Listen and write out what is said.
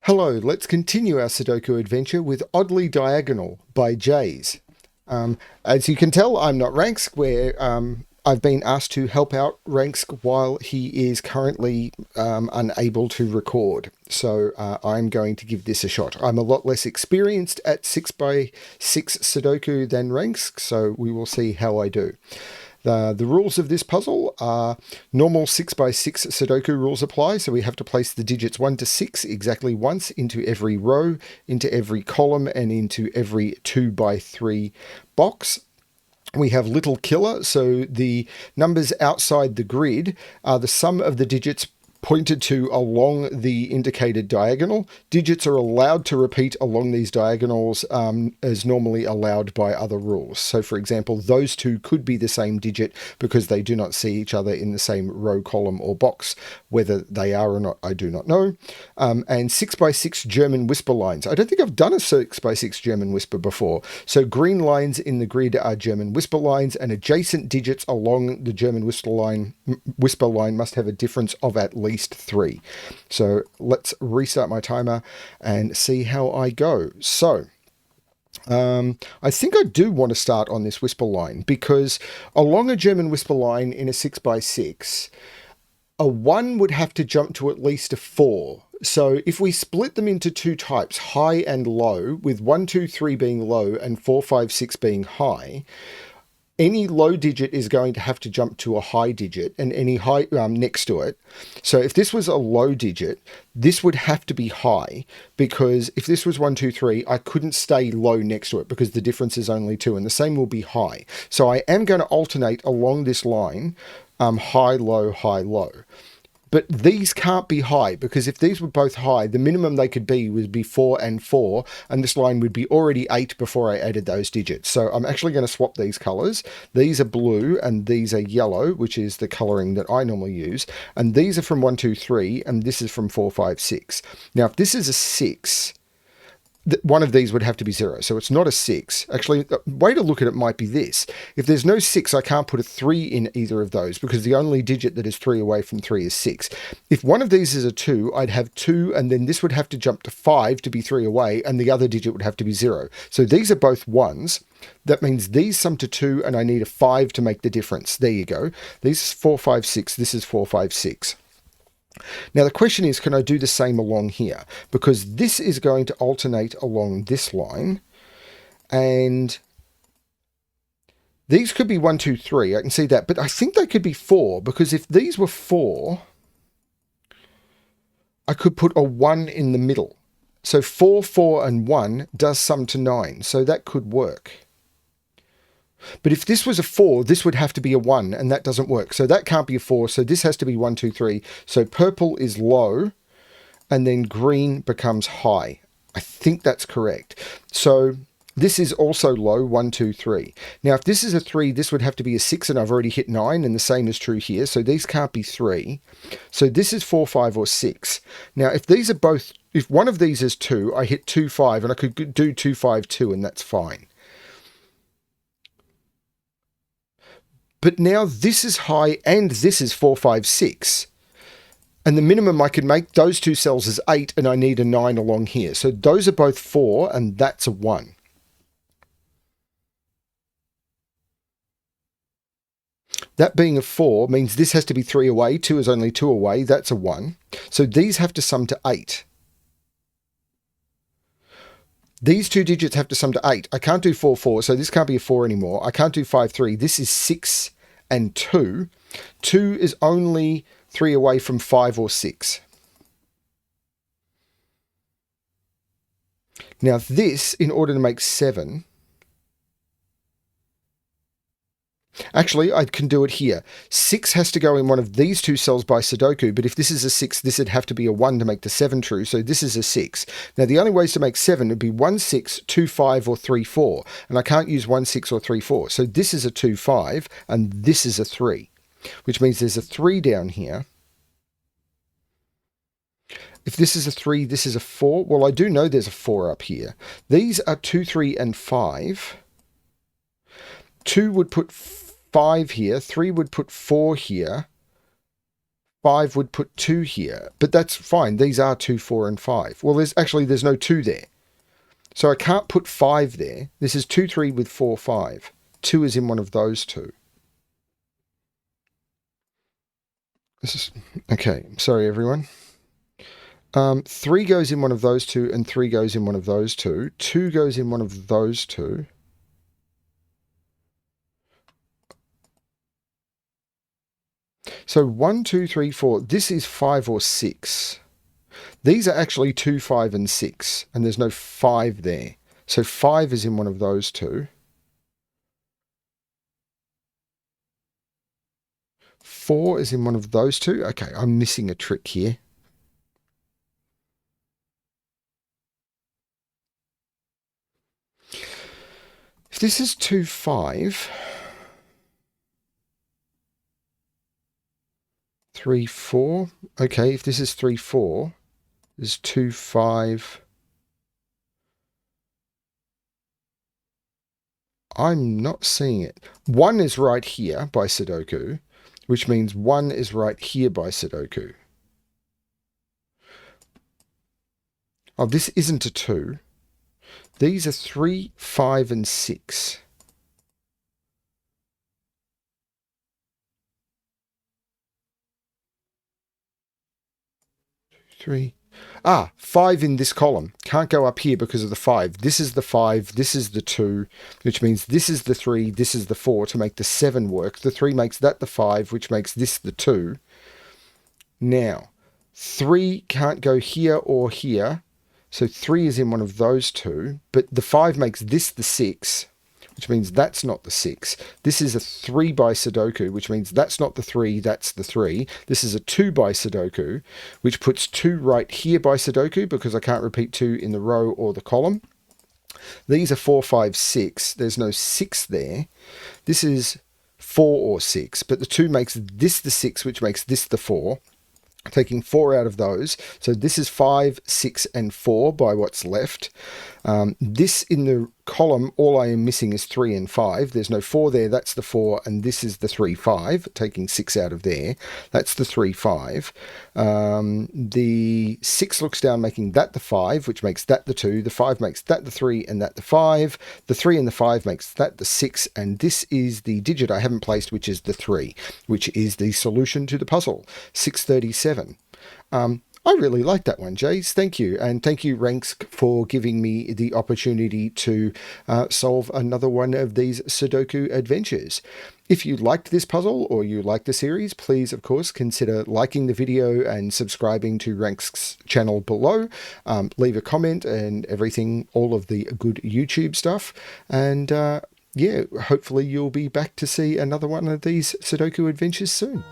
Hello, let's continue our Sudoku adventure with Oddly Diagonal by Jaze. As you can tell, I'm not Ranks, where I've been asked to help out Ranks while he is currently unable to record. So I'm going to give this a shot. I'm a lot less experienced at 6x6 Sudoku than Ranks, so we will see how I do. The rules of this puzzle are normal 6x6 Sudoku rules apply, so we have to place the digits 1 to 6 exactly once into every row, into every column, and into every 2x3 box. We have little killer, so the numbers outside the grid are the sum of the digits pointed to along the indicated diagonal. Digits are allowed to repeat along these diagonals as normally allowed by other rules. So for example, those two could be the same digit because they do not see each other in the same row, column or box. Whether they are or not, I do not know. And 6x6 German whisper lines. I don't think I've done a 6x6 German whisper before. So green lines in the grid are German whisper lines, and adjacent digits along the German whisper line must have a difference of at least 3. So let's restart my timer and see how I go. So I think I do want to start on this whisper line, because along a German whisper line in a 6x6, a 1 would have to jump to at least a 4. So if we split them into two types, high and low, with 1, 2, 3 being low and 4, 5, 6 being high, any low digit is going to have to jump to a high digit, and any high next to it. So if this was a low digit, this would have to be high, because if this was 1, 2, 3, I couldn't stay low next to it because the difference is only 2, and the same will be high. So I am going to alternate along this line, high, low, high, low. But these can't be high, because if these were both high, the minimum they could be would be 4 and 4, and this line would be already 8 before I added those digits. So I'm actually going to swap these colors. These are blue and these are yellow, which is the coloring that I normally use. And these are from 1, 2, 3, and this is from 4, 5, 6. Now, if this is a 6, one of these would have to be 0. So it's not a 6. Actually, the way to look at it might be this. If there's no 6, I can't put a 3 in either of those, because the only digit that is 3 away from 3 is 6. If one of these is a 2, I'd have 2, and then this would have to jump to 5 to be 3 away, and the other digit would have to be 0. So these are both 1s. That means these sum to 2, and I need a 5 to make the difference. There you go. This is 4, 5, 6. This is 4, 5, 6. Now the question is, can I do the same along here? Because this is going to alternate along this line, and these could be 1, 2, 3. I can see that, but I think they could be 4, because if these were 4, I could put a 1 in the middle. So 4, 4, and 1 does sum to 9, so that could work. But if this was a 4, this would have to be a 1, and that doesn't work. So that can't be a 4, so this has to be 1, 2, 3. So purple is low, and then green becomes high. I think that's correct. So this is also low, 1, 2, 3. Now, if this is a 3, this would have to be a 6, and I've already hit 9, and the same is true here. So these can't be 3. So this is 4, 5, or 6. Now, if these are both, if one of these is 2, I hit 2, 5, and I could do 2, 5, 2, and that's fine. But now this is high and this is 4, 5, 6. And the minimum I could make those two cells is 8, and I need a 9 along here. So those are both 4, and that's a 1. That being a 4 means this has to be 3 away. 2 is only 2 away. That's a 1. So these have to sum to 8. These two digits have to sum to 8. I can't do 4, 4, so this can't be a 4 anymore. I can't do 5, 3. This is 6 and 2. 2 is only 3 away from 5 or 6. Now this, in order to make 7... Actually, I can do it here. 6 has to go in one of these two cells by Sudoku, but if this is a 6, this would have to be a 1 to make the 7 true, so this is a 6. Now, the only ways to make 7 would be 1, 6, 2, 5, or 3, 4, and I can't use 1, 6, or 3, 4. So this is a 2, 5, and this is a 3, which means there's a 3 down here. If this is a 3, this is a 4. Well, I do know there's a 4 up here. These are 2, 3, and 5. 2 would put 5 here, 3 would put 4 here, 5 would put 2 here, but that's fine. These are 2, 4, and 5. Well, there's no 2 there. So I can't put 5 there. This is 2, 3 with 4, 5. 2 is in one of those two. This is okay. Sorry, everyone. 3 goes in one of those two, and 3 goes in one of those two. 2 goes in one of those two. So 1, 2, 3, 4. This is 5 or 6. These are actually 2, 5, and 6, and there's no 5 there. So 5 is in one of those two. 4 is in one of those two. Okay, I'm missing a trick here. If this is 2, 5, 3, 4. Okay, if this is 3, 4, this is 2, 5. I'm not seeing it. 1 is right here by Sudoku, which means 1 is right here by Sudoku. Oh, this isn't a 2. These are 3, 5, and 6. 3. 5 in this column. Can't go up here because of the 5. This is the 5, this is the 2, which means this is the 3, this is the 4 to make the 7 work. The 3 makes that the 5, which makes this the 2. Now, 3 can't go here or here, so 3 is in one of those two, but the 5 makes this the 6, which means that's not the 6. This is a 3 by Sudoku, which means that's not the 3, that's the 3. This is a 2 by Sudoku, which puts 2 right here by Sudoku because I can't repeat 2 in the row or the column. These are 4, 5, 6. There's no 6 there. This is 4 or 6, but the 2 makes this the 6, which makes this the 4. Taking 4 out of those. So this is 5, 6, and 4 by what's left. This in the column, all I am missing is 3 and 5. There's no 4 there, that's the 4, and this is the 3, 5, taking 6 out of there. That's the 3, 5. The 6 looks down, making that the 5, which makes that the 2. The 5 makes that the 3, and that the 5. The 3 and the 5 makes that the 6, and this is the digit I haven't placed, which is the 3, which is the solution to the puzzle, 637. I really like that one, Jaze. Thank you. And thank you, Ranks, for giving me the opportunity to solve another one of these Sudoku adventures. If you liked this puzzle or you like the series, please, of course, consider liking the video and subscribing to Ranks' channel below. Leave a comment and everything, all of the good YouTube stuff. And yeah, hopefully you'll be back to see another one of these Sudoku adventures soon.